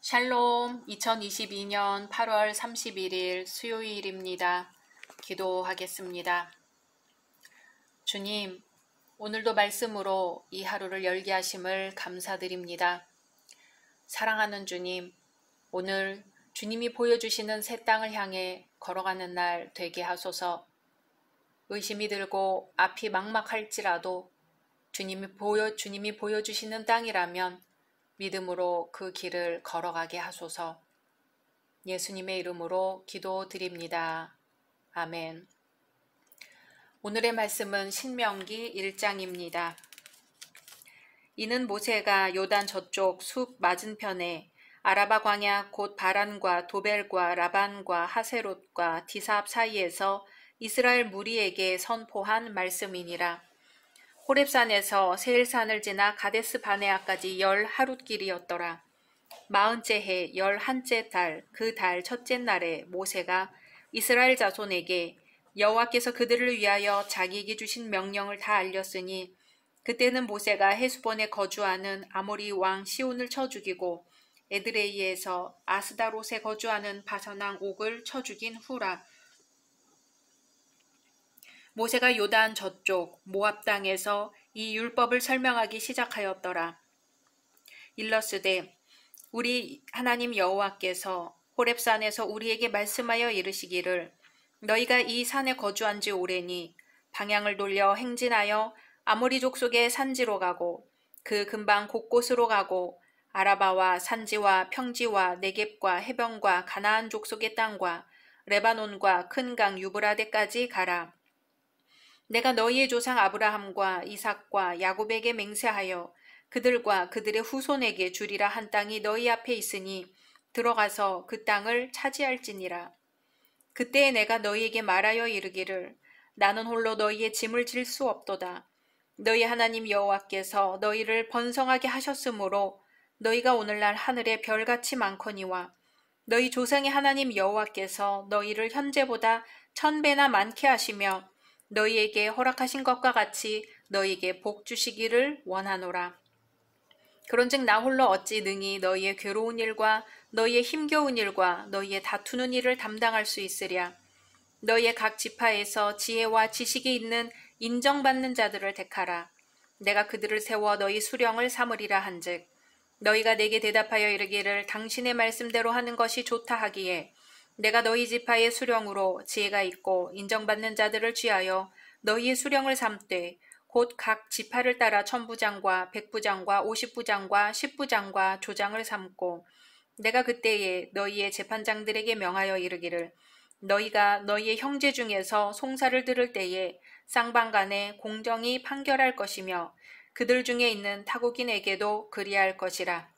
샬롬, 2022년 8월 31일 수요일입니다. 기도하겠습니다. 주님, 오늘도 말씀으로 이 하루를 열게 하심을 감사드립니다. 사랑하는 주님, 오늘 주님이 보여주시는 새 땅을 향해 걸어가는 날 되게 하소서. 의심이 들고 앞이 막막할지라도 주님이 보여주시는 땅이라면 믿음으로 그 길을 걸어가게 하소서. 예수님의 이름으로 기도드립니다. 아멘. 오늘의 말씀은 신명기 1장입니다. 이는 모세가 요단 저쪽 숲 맞은편에 아라바 광야 곧 바란과 도벨과 라반과 하세롯과 디삽 사이에서 이스라엘 무리에게 선포한 말씀이니라. 호렙산에서 세일산을 지나 가데스 바네아까지 10하룻길이었더라. 40째 해 11째 달 그 달 첫째 날에 모세가 이스라엘 자손에게 여호와께서 그들을 위하여 자기에게 주신 명령을 다 알렸으니 그때는 모세가 헤수본에 거주하는 아모리 왕 시온을 쳐 죽이고 에드레이에서 아스다롯에 거주하는 바산 왕 옥을 쳐 죽인 후라. 모세가 요단 저쪽 모압 땅에서 이 율법을 설명하기 시작하였더라. 일러스되 우리 하나님 여호와께서 호렙산에서 우리에게 말씀하여 이르시기를 너희가 이 산에 거주한 지 오래니 방향을 돌려 행진하여 아모리 족속의 산지로 가고 그 근방 곳곳으로 가고 아라바와 산지와 평지와 네겝과 해변과 가나안 족속의 땅과 레바논과 큰 강 유브라데까지 가라. 내가 너희의 조상 아브라함과 이삭과 야곱에게 맹세하여 그들과 그들의 후손에게 주리라 한 땅이 너희 앞에 있으니 들어가서 그 땅을 차지할지니라. 그때에 내가 너희에게 말하여 이르기를 나는 홀로 너희의 짐을 질 수 없도다. 너희 하나님 여호와께서 너희를 번성하게 하셨으므로 너희가 오늘날 하늘에 별같이 많거니와 너희 조상의 하나님 여호와께서 너희를 현재보다 1000배나 많게 하시며 너희에게 허락하신 것과 같이 너희에게 복 주시기를 원하노라. 그런즉 나 홀로 어찌 능히 너희의 괴로운 일과 너희의 힘겨운 일과 너희의 다투는 일을 담당할 수 있으랴. 너희의 각 지파에서 지혜와 지식이 있는 인정받는 자들을 택하라. 내가 그들을 세워 너희 수령을 삼으리라 한즉 너희가 내게 대답하여 이르기를 당신의 말씀대로 하는 것이 좋다 하기에 내가 너희 지파의 수령으로 지혜가 있고 인정받는 자들을 취하여 너희의 수령을 삼되 곧 각 지파를 따라 1000부장과 100부장과 50부장과 10부장과 조장을 삼고 내가 그때에 너희의 재판장들에게 명하여 이르기를 너희가 너희의 형제 중에서 송사를 들을 때에 쌍방간에 공정히 판결할 것이며 그들 중에 있는 타국인에게도 그리할 것이라.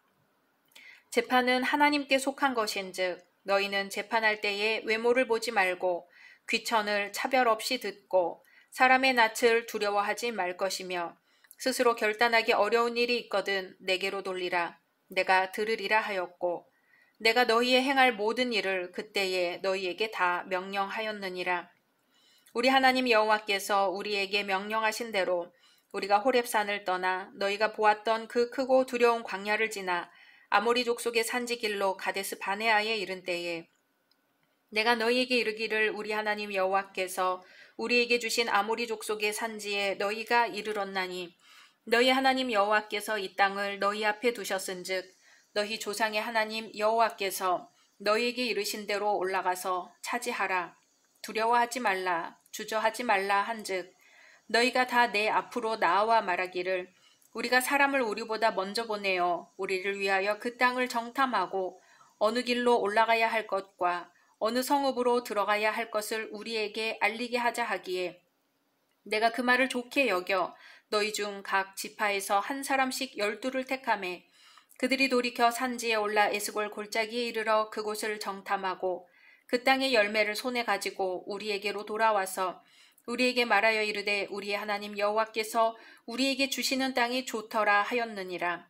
재판은 하나님께 속한 것인즉 너희는 재판할 때에 외모를 보지 말고 귀천을 차별 없이 듣고 사람의 낯을 두려워하지 말 것이며 스스로 결단하기 어려운 일이 있거든 내게로 돌리라. 내가 들으리라 하였고 내가 너희의 행할 모든 일을 그때에 너희에게 다 명령하였느니라. 우리 하나님 여호와께서 우리에게 명령하신 대로 우리가 호렙산을 떠나 너희가 보았던 그 크고 두려운 광야를 지나 아모리 족속의 산지 길로 가데스 바네아에 이른 때에 내가 너희에게 이르기를 우리 하나님 여호와께서 우리에게 주신 아모리 족속의 산지에 너희가 이르렀나니 너희 하나님 여호와께서 이 땅을 너희 앞에 두셨은즉 너희 조상의 하나님 여호와께서 너희에게 이르신 대로 올라가서 차지하라. 두려워하지 말라. 주저하지 말라 한즉 너희가 다 내 앞으로 나와 말하기를 우리가 사람을 우리보다 먼저 보내어 우리를 위하여 그 땅을 정탐하고 어느 길로 올라가야 할 것과 어느 성읍으로 들어가야 할 것을 우리에게 알리게 하자 하기에 내가 그 말을 좋게 여겨 너희 중 각 지파에서 한 사람씩 12를 택하매 그들이 돌이켜 산지에 올라 에스골 골짜기에 이르러 그곳을 정탐하고 그 땅의 열매를 손에 가지고 우리에게로 돌아와서 우리에게 말하여 이르되 우리의 하나님 여호와께서 우리에게 주시는 땅이 좋더라 하였느니라.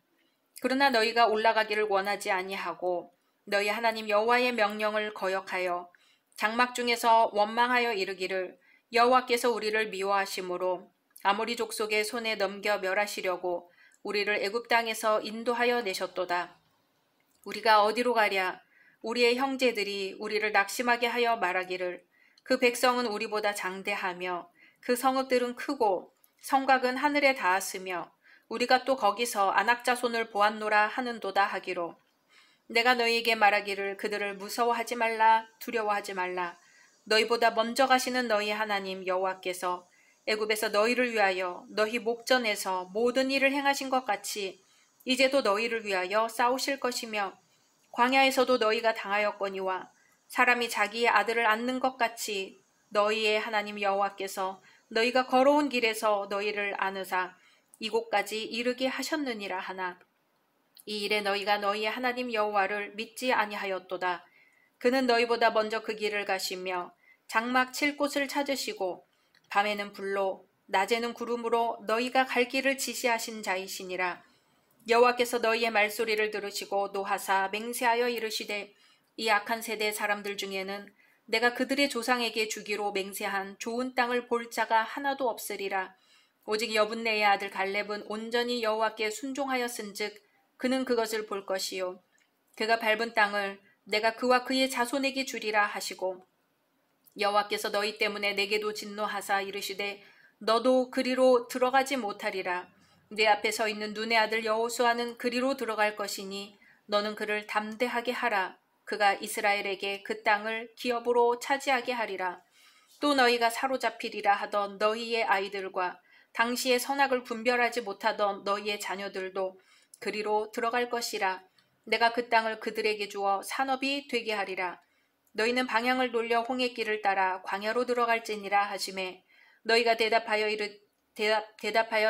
그러나 너희가 올라가기를 원하지 아니하고 너희 하나님 여호와의 명령을 거역하여 장막 중에서 원망하여 이르기를 여호와께서 우리를 미워하심으로 아모리 족속의 손에 넘겨 멸하시려고 우리를 애굽 땅에서 인도하여 내셨도다. 우리가 어디로 가랴? 우리의 형제들이 우리를 낙심하게 하여 말하기를 그 백성은 우리보다 장대하며 그 성읍들은 크고 성곽은 하늘에 닿았으며 우리가 또 거기서 아낙 자손을 보았노라 하는도다 하기로 내가 너희에게 말하기를 그들을 무서워하지 말라 두려워하지 말라. 너희보다 먼저 가시는 너희 하나님 여호와께서 애굽에서 너희를 위하여 너희 목전에서 모든 일을 행하신 것 같이 이제도 너희를 위하여 싸우실 것이며 광야에서도 너희가 당하였거니와 사람이 자기의 아들을 안는 것 같이 너희의 하나님 여호와께서 너희가 걸어온 길에서 너희를 안으사 이곳까지 이르게 하셨느니라 하나 이 일에 너희가 너희의 하나님 여호와를 믿지 아니하였도다. 그는 너희보다 먼저 그 길을 가시며 장막 칠 곳을 찾으시고 밤에는 불로 낮에는 구름으로 너희가 갈 길을 지시하신 자이시니라. 여호와께서 너희의 말소리를 들으시고 노하사 맹세하여 이르시되 이 악한 세대 사람들 중에는 내가 그들의 조상에게 주기로 맹세한 좋은 땅을 볼 자가 하나도 없으리라. 오직 여분네의 아들 갈렙은 온전히 여호와께 순종하였은즉 그는 그것을 볼 것이요 그가 밟은 땅을 내가 그와 그의 자손에게 주리라 하시고 여호와께서 너희 때문에 내게도 진노하사 이르시되 너도 그리로 들어가지 못하리라. 네 앞에 서 있는 눈의 아들 여호수아는 그리로 들어갈 것이니 너는 그를 담대하게 하라. 그가 이스라엘에게 그 땅을 기업으로 차지하게 하리라. 또 너희가 사로잡히리라 하던 너희의 아이들과 당시의 선악을 분별하지 못하던 너희의 자녀들도 그리로 들어갈 것이라. 내가 그 땅을 그들에게 주어 산업이 되게 하리라. 너희는 방향을 돌려 홍해길을 따라 광야로 들어갈지니라 하시매 너희가 대답하여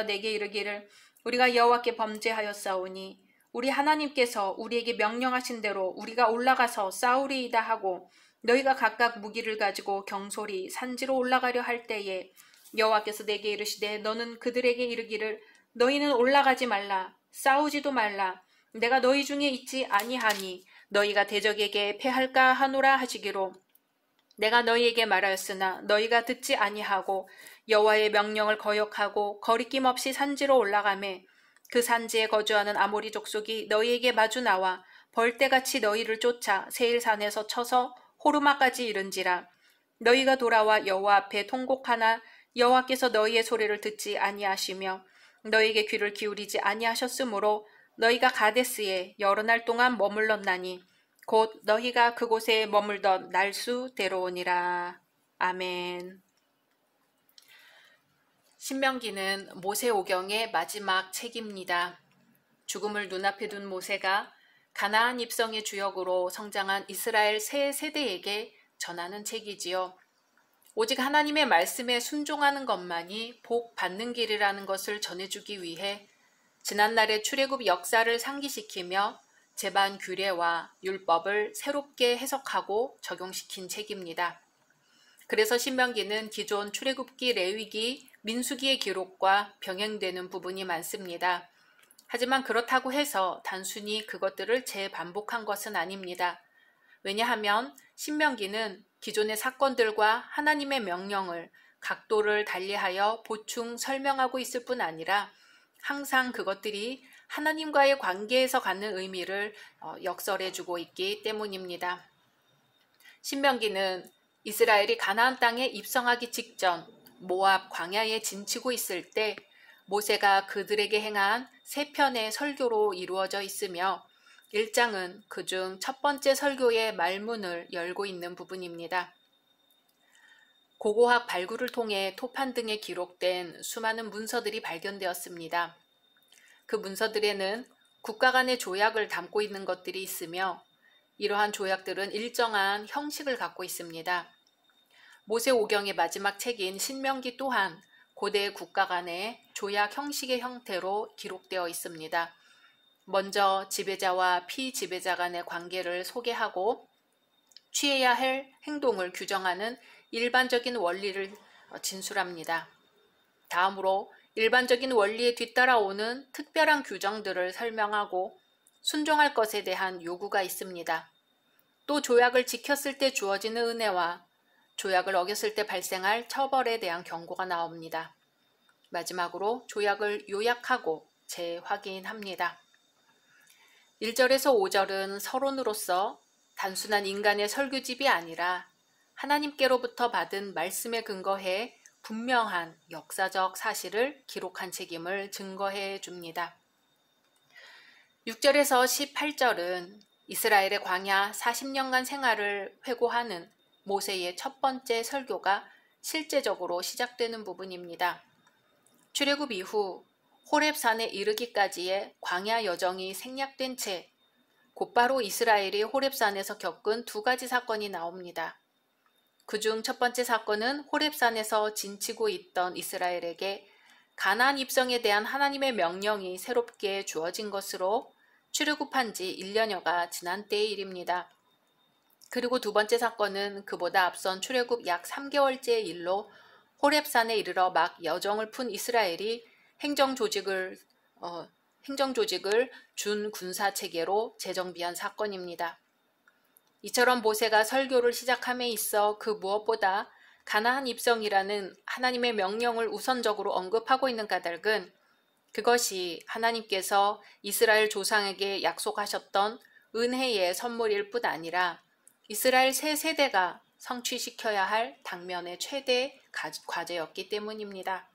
내게 이르기를 우리가 여호와께 범죄하였사오니 우리 하나님께서 우리에게 명령하신 대로 우리가 올라가서 싸우리이다 하고 너희가 각각 무기를 가지고 경솔히 산지로 올라가려 할 때에 여호와께서 내게 이르시되 너는 그들에게 이르기를 너희는 올라가지 말라 싸우지도 말라 내가 너희 중에 있지 아니하니 너희가 대적에게 패할까 하노라 하시기로 내가 너희에게 말하였으나 너희가 듣지 아니하고 여호와의 명령을 거역하고 거리낌 없이 산지로 올라가매 그 산지에 거주하는 아모리 족속이 너희에게 마주 나와 벌떼같이 너희를 쫓아 세일산에서 쳐서 호르마까지 이른지라. 너희가 돌아와 여호와 앞에 통곡하나 여호와께서 너희의 소리를 듣지 아니하시며 너희에게 귀를 기울이지 아니하셨으므로 너희가 가데스에 여러 날 동안 머물렀나니 곧 너희가 그곳에 머물던 날수대로오니라. 아멘. 신명기는 모세오경의 마지막 책입니다. 죽음을 눈앞에 둔 모세가 가나안 입성의 주역으로 성장한 이스라엘 새 세대에게 전하는 책이지요. 오직 하나님의 말씀에 순종하는 것만이 복 받는 길이라는 것을 전해주기 위해 지난날의 출애굽 역사를 상기시키며 제반 규례와 율법을 새롭게 해석하고 적용시킨 책입니다. 그래서 신명기는 기존 출애굽기, 레위기, 민수기의 기록과 병행되는 부분이 많습니다. 하지만 그렇다고 해서 단순히 그것들을 재반복한 것은 아닙니다. 왜냐하면 신명기는 기존의 사건들과 하나님의 명령을 각도를 달리하여 보충 설명하고 있을 뿐 아니라 항상 그것들이 하나님과의 관계에서 갖는 의미를 역설해주고 있기 때문입니다. 신명기는 이스라엘이 가나안 땅에 입성하기 직전 모압 광야에 진치고 있을 때 모세가 그들에게 행한 세 편의 설교로 이루어져 있으며 1장은 그중 첫 번째 설교의 말문을 열고 있는 부분입니다. 고고학 발굴을 통해 토판 등에 기록된 수많은 문서들이 발견되었습니다. 그 문서들에는 국가 간의 조약을 담고 있는 것들이 있으며 이러한 조약들은 일정한 형식을 갖고 있습니다. 모세오경의 마지막 책인 신명기 또한 고대 국가 간의 조약 형식의 형태로 기록되어 있습니다. 먼저 지배자와 피지배자 간의 관계를 소개하고 취해야 할 행동을 규정하는 일반적인 원리를 진술합니다. 다음으로 일반적인 원리에 뒤따라오는 특별한 규정들을 설명하고 순종할 것에 대한 요구가 있습니다. 또 조약을 지켰을 때 주어지는 은혜와 조약을 어겼을 때 발생할 처벌에 대한 경고가 나옵니다. 마지막으로 조약을 요약하고 재확인합니다. 1절에서 5절은 서론으로서 단순한 인간의 설교집이 아니라 하나님께로부터 받은 말씀에 근거해 분명한 역사적 사실을 기록한 책임을 증거해 줍니다. 6절에서 18절은 이스라엘의 광야 40년간 생활을 회고하는 모세의 첫 번째 설교가 실제적으로 시작되는 부분입니다. 출애굽 이후 호렙산에 이르기까지의 광야 여정이 생략된 채 곧바로 이스라엘이 호렙산에서 겪은 두 가지 사건이 나옵니다. 그중 첫 번째 사건은 호렙산에서 진치고 있던 이스라엘에게 가나안 입성에 대한 하나님의 명령이 새롭게 주어진 것으로 출애굽한 지 1년여가 지난 때의 일입니다. 그리고 두 번째 사건은 그보다 앞선 출애굽 약 3개월째의 일로 호렙산에 이르러 막 여정을 푼 이스라엘이 행정조직을 준 군사체계로 재정비한 사건입니다. 이처럼 모세가 설교를 시작함에 있어 그 무엇보다 가나안 입성이라는 하나님의 명령을 우선적으로 언급하고 있는 까닭은 그것이 하나님께서 이스라엘 조상에게 약속하셨던 은혜의 선물일 뿐 아니라 이스라엘 새 세대가 성취시켜야 할 당면의 최대 과제였기 때문입니다.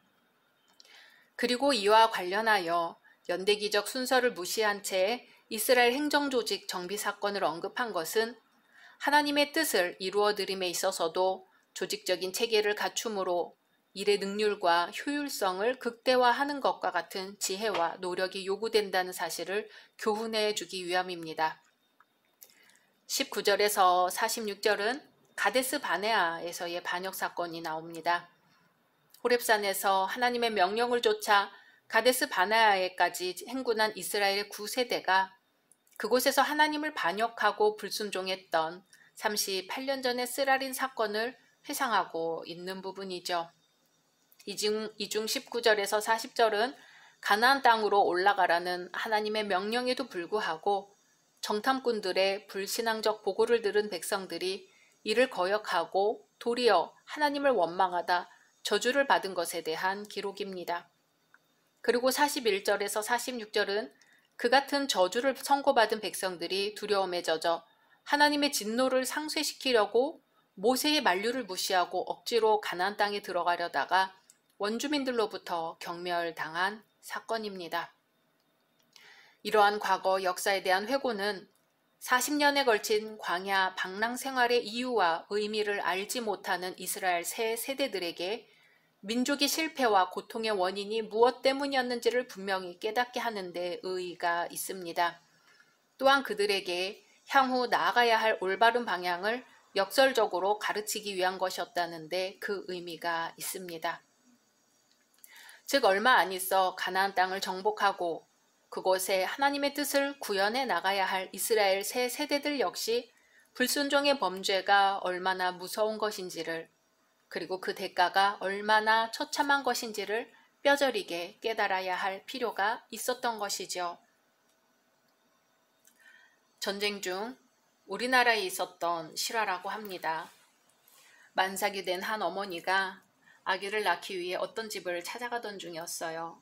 그리고 이와 관련하여 연대기적 순서를 무시한 채 이스라엘 행정조직 정비 사건을 언급한 것은 하나님의 뜻을 이루어드림에 있어서도 조직적인 체계를 갖춤으로 일의 능률과 효율성을 극대화하는 것과 같은 지혜와 노력이 요구된다는 사실을 교훈해 주기 위함입니다. 19절에서 46절은 가데스 바네아에서의 반역 사건이 나옵니다. 호렙산에서 하나님의 명령을 쫓아 가데스 바네아에까지 행군한 이스라엘 9세대가 그곳에서 하나님을 반역하고 불순종했던 38년 전의 쓰라린 사건을 회상하고 있는 부분이죠. 이중 19절에서 40절은 가나안 땅으로 올라가라는 하나님의 명령에도 불구하고 정탐꾼들의 불신앙적 보고를 들은 백성들이 이를 거역하고 도리어 하나님을 원망하다 저주를 받은 것에 대한 기록입니다. 그리고 41절에서 46절은 그 같은 저주를 선고받은 백성들이 두려움에 젖어 하나님의 진노를 상쇄시키려고 모세의 만류를 무시하고 억지로 가나안 땅에 들어가려다가 원주민들로부터 경멸당한 사건입니다. 이러한 과거 역사에 대한 회고는 40년에 걸친 광야 방랑 생활의 이유와 의미를 알지 못하는 이스라엘 새 세대들에게 민족의 실패와 고통의 원인이 무엇 때문이었는지를 분명히 깨닫게 하는 데 의의가 있습니다. 또한 그들에게 향후 나아가야 할 올바른 방향을 역설적으로 가르치기 위한 것이었다는 데 그 의미가 있습니다. 즉 얼마 안 있어 가나안 땅을 정복하고 그곳에 하나님의 뜻을 구현해 나가야 할 이스라엘 새 세대들 역시 불순종의 범죄가 얼마나 무서운 것인지를, 그리고 그 대가가 얼마나 처참한 것인지를 뼈저리게 깨달아야 할 필요가 있었던 것이죠. 전쟁 중 우리나라에 있었던 실화라고 합니다. 만삭이 된 한 어머니가 아기를 낳기 위해 어떤 집을 찾아가던 중이었어요.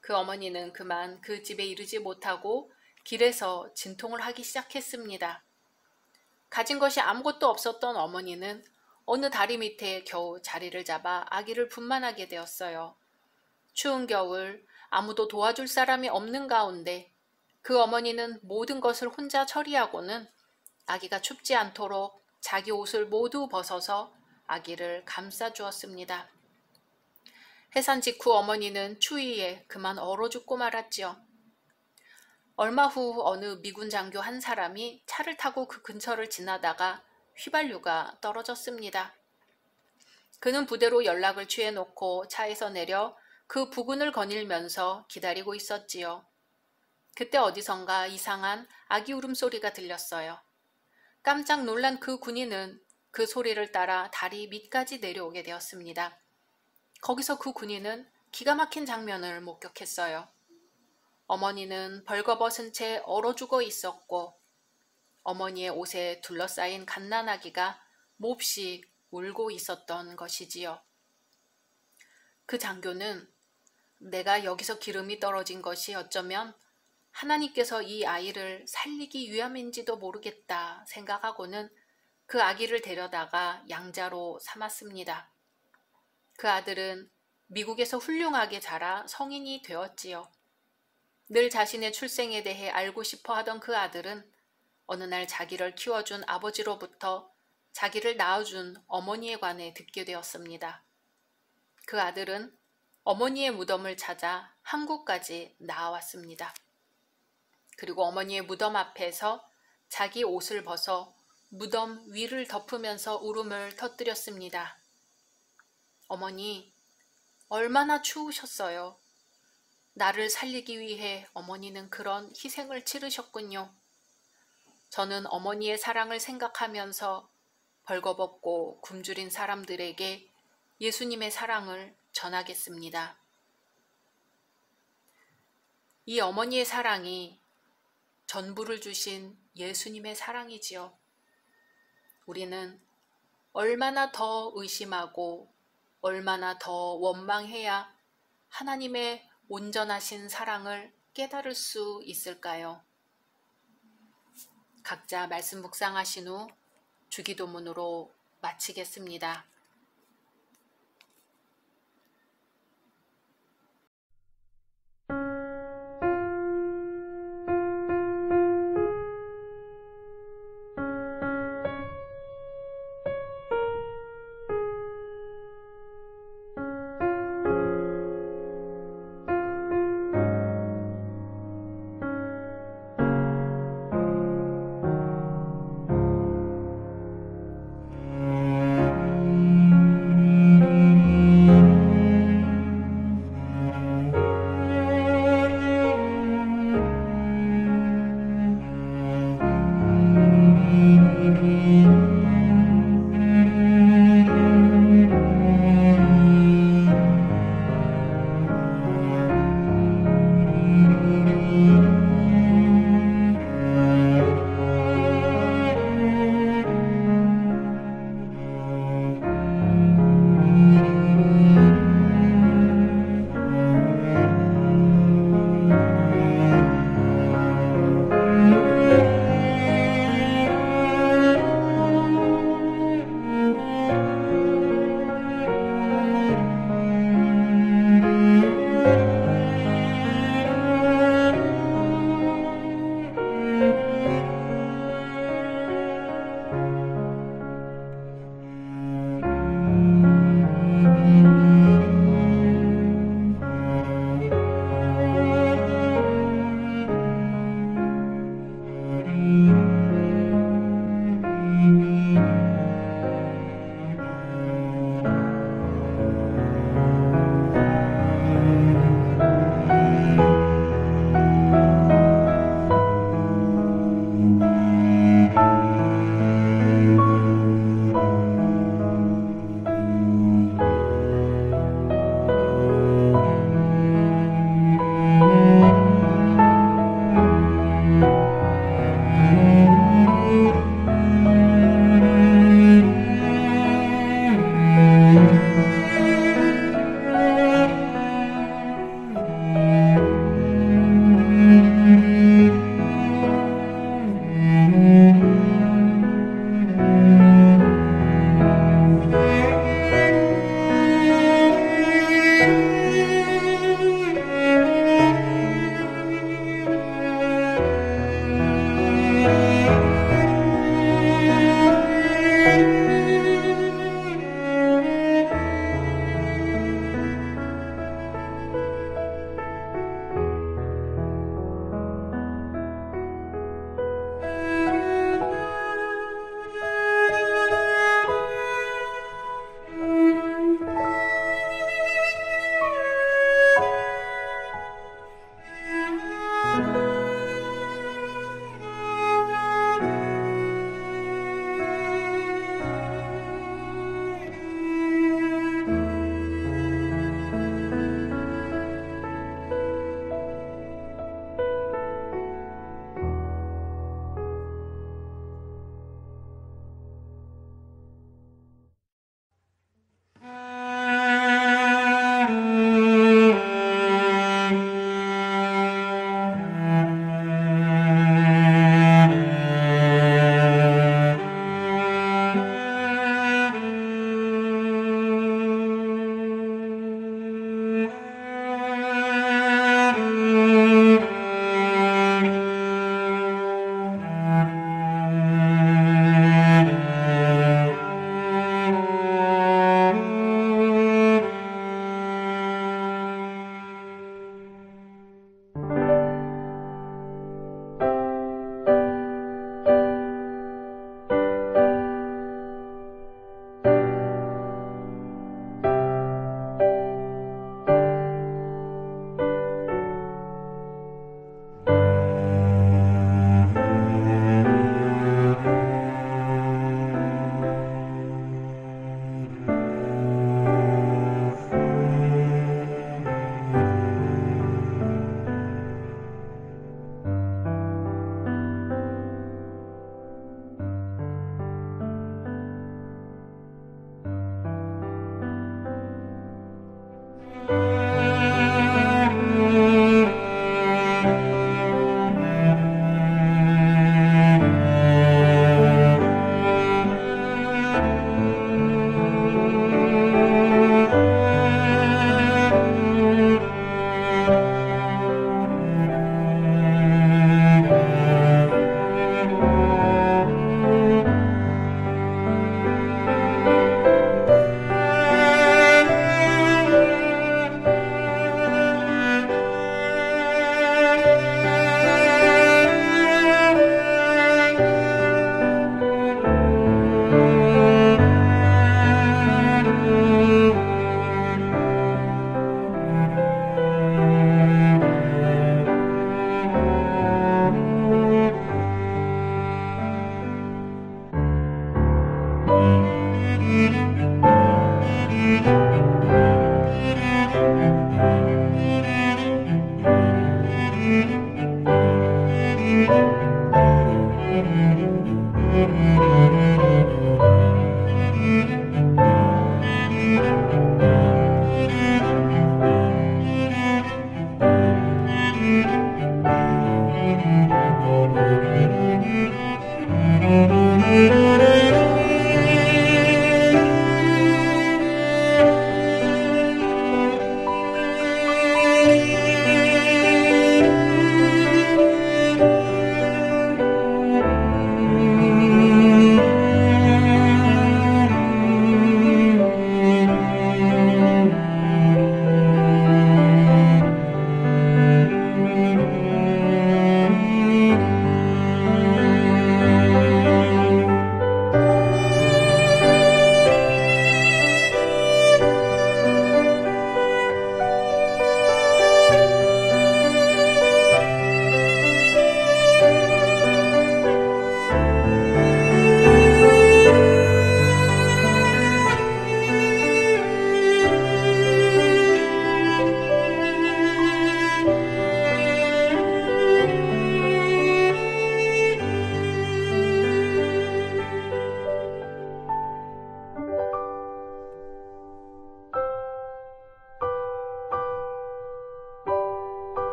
그 어머니는 그만 그 집에 이르지 못하고 길에서 진통을 하기 시작했습니다. 가진 것이 아무것도 없었던 어머니는 어느 다리 밑에 겨우 자리를 잡아 아기를 분만하게 되었어요. 추운 겨울 아무도 도와줄 사람이 없는 가운데 그 어머니는 모든 것을 혼자 처리하고는 아기가 춥지 않도록 자기 옷을 모두 벗어서 아기를 감싸 주었습니다. 해산 직후 어머니는 추위에 그만 얼어 죽고 말았지요. 얼마 후 어느 미군 장교 한 사람이 차를 타고 그 근처를 지나다가 휘발유가 떨어졌습니다. 그는 부대로 연락을 취해놓고 차에서 내려 그 부근을 거닐면서 기다리고 있었지요. 그때 어디선가 이상한 아기 울음소리가 들렸어요. 깜짝 놀란 그 군인은 그 소리를 따라 다리 밑까지 내려오게 되었습니다. 거기서 그 군인은 기가 막힌 장면을 목격했어요. 어머니는 벌거벗은 채 얼어 죽어 있었고 어머니의 옷에 둘러싸인 갓난아기가 몹시 울고 있었던 것이지요. 그 장교는 내가 여기서 기름이 떨어진 것이 어쩌면 하나님께서 이 아이를 살리기 위함인지도 모르겠다 생각하고는 그 아기를 데려다가 양자로 삼았습니다. 그 아들은 미국에서 훌륭하게 자라 성인이 되었지요. 늘 자신의 출생에 대해 알고 싶어 하던 그 아들은 어느 날 자기를 키워준 아버지로부터 자기를 낳아준 어머니에 관해 듣게 되었습니다. 그 아들은 어머니의 무덤을 찾아 한국까지 나아왔습니다. 그리고 어머니의 무덤 앞에서 자기 옷을 벗어 무덤 위를 덮으면서 울음을 터뜨렸습니다. 어머니, 얼마나 추우셨어요. 나를 살리기 위해 어머니는 그런 희생을 치르셨군요. 저는 어머니의 사랑을 생각하면서 벌거벗고 굶주린 사람들에게 예수님의 사랑을 전하겠습니다. 이 어머니의 사랑이 전부를 주신 예수님의 사랑이지요. 우리는 얼마나 더 의심하고 얼마나 더 원망해야 하나님의 온전하신 사랑을 깨달을 수 있을까요? 각자 말씀 묵상하신 후 주기도문으로 마치겠습니다.